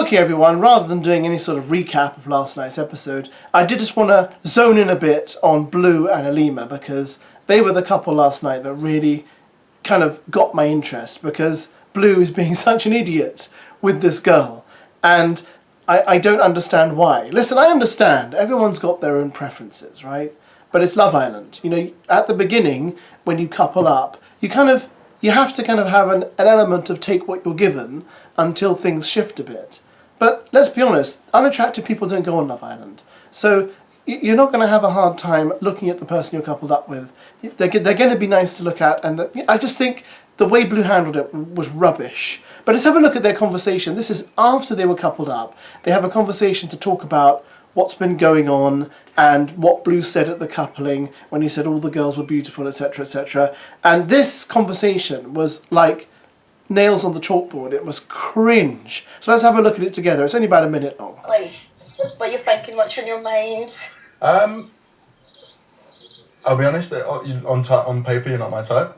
Okay everyone, rather than doing any sort of recap of last night's episode, I did just want to zone in a bit on BLU and ALIMA, because they were the couple last night that really kind of got my interest, because BLU is being such an idiot with this girl, and I don't understand why. Listen, I understand, everyone's got their own preferences, right? But it's Love Island. You know, at the beginning, when you couple up, you have to kind of have an element of take what you're given until things shift a bit. But let's be honest, unattractive people don't go on Love Island. So you're not going to have a hard time looking at the person you're coupled up with. They're going to be nice to look at, and I just think the way BLU handled it was rubbish. But let's have a look at their conversation. This is after they were coupled up. They have a conversation to talk about what's been going on and what BLU said at the coupling when he said all the girls were beautiful, etc., etc. And this conversation was like nails on the chalkboard. It was cringe. So let's have a look at it together. It's only about a minute long. Like, what you're thinking, what's on your mind? I'll be honest, on paper you're not my type.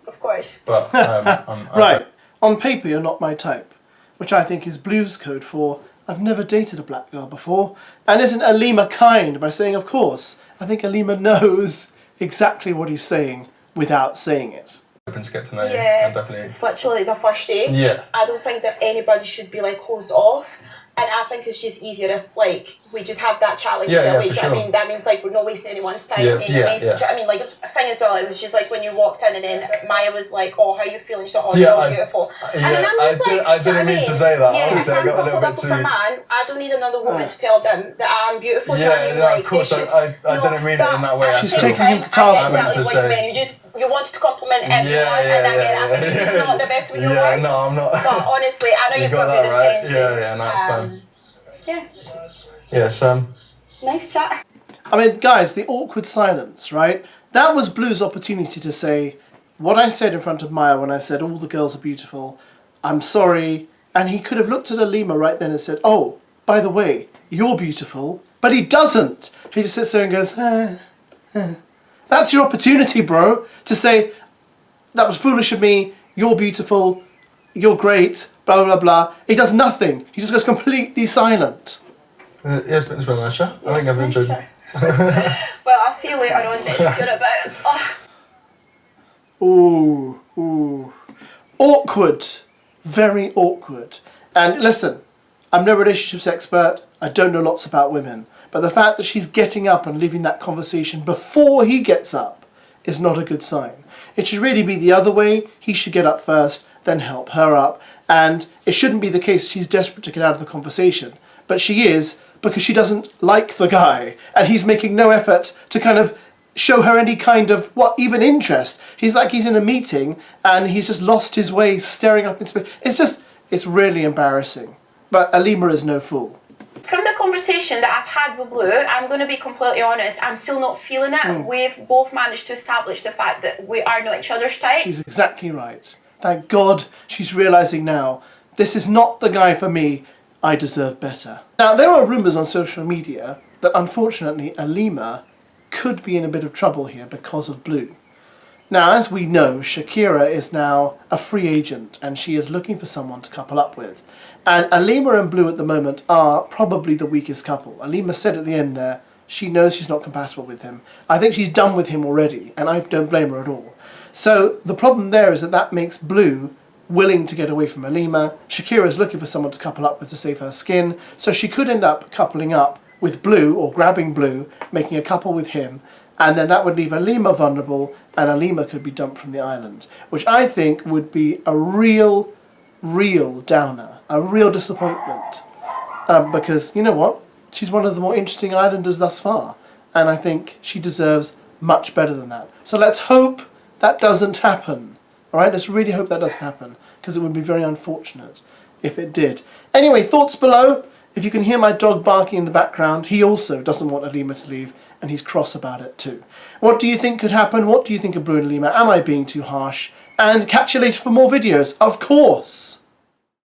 Of course. But right, on paper you're not my type, which I think is BLU's code for I've never dated a black girl before. And isn't ALIMA kind by saying of course? I think ALIMA knows exactly what he's saying without saying it. Open to get to know you. Yeah, Definitely. it's literally the first day. Yeah. I don't think that anybody should be like closed off. And I think it's just easier if like we just have that challenge straight away. Do you know what I mean? That means like we're not wasting anyone's time. Yeah, anyways. yeah, Do you know what I mean? Like the thing as well, it was just like when you walked in and then Maya was like, "Oh, how you feeling?" She's like, "Oh, you're all beautiful." And then I'm just I didn't mean to say that. Yeah, Obviously, if I I'm got a little coupled bit up with a man, I don't need another woman to tell them that I'm beautiful. Do you know what I mean? Yeah, Like, of course. I didn't mean it in that way. She's taking him to task. You wanted to compliment everyone, and I get it. I think it's not the best with your life. Yeah, no, I'm not. But honestly, I know you've got that good right. intentions. Yeah, no, it's fine. Yeah. Yes, Nice chat. I mean, guys, the awkward silence, right? That was BLU's opportunity to say what I said in front of Maya when I said all the girls are beautiful. I'm sorry. And he could have looked at ALIMA right then and said, oh, by the way, you're beautiful. But he doesn't. He just sits there and goes, That's your opportunity, bro, to say, that was foolish of me, you're beautiful, you're great, blah, blah, blah. He does nothing. He just goes completely silent. Yeah, it's been a nice chat. I think I've enjoyed it. Well, I'll see you later on then. You're about. Ooh. Awkward. Very awkward. And listen, I'm no relationships expert. I don't know lots about women. But the fact that she's getting up and leaving that conversation before he gets up is not a good sign. It should really be the other way. He should get up first, then help her up. And it shouldn't be the case she's desperate to get out of the conversation. But she is, because she doesn't like the guy. And he's making no effort to kind of show her any kind of, even interest. He's like he's in a meeting and he's just lost his way, staring up in space. It's really embarrassing. But ALIMA is no fool. From the conversation that I've had with BLU, I'm going to be completely honest, I'm still not feeling it. We've both managed to establish the fact that we are not each other's type. She's exactly right. Thank God she's realising now, this is not the guy for me, I deserve better. Now, there are rumours on social media that unfortunately ALIMA could be in a bit of trouble here because of BLU. Now, as we know, Shakira is now a free agent and she is looking for someone to couple up with. And ALIMA and BLU at the moment are probably the weakest couple. ALIMA said at the end there, she knows she's not compatible with him. I think she's done with him already, and I don't blame her at all. So the problem there is that makes BLU willing to get away from ALIMA. Shakira is looking for someone to couple up with to save her skin, so she could end up coupling up with BLU, or grabbing BLU, making a couple with him, and then that would leave ALIMA vulnerable, and ALIMA could be dumped from the island, which I think would be a real downer, a real disappointment, because, you know what, she's one of the more interesting islanders thus far, and I think she deserves much better than that. So let's hope that doesn't happen. Alright, let's really hope that doesn't happen, because it would be very unfortunate if it did. Anyway, thoughts below. If you can hear my dog barking in the background, he also doesn't want ALIMA to leave, and he's cross about it too. What do you think could happen? What do you think of BLU and ALIMA? Am I being too harsh? And catch you later for more videos, of course!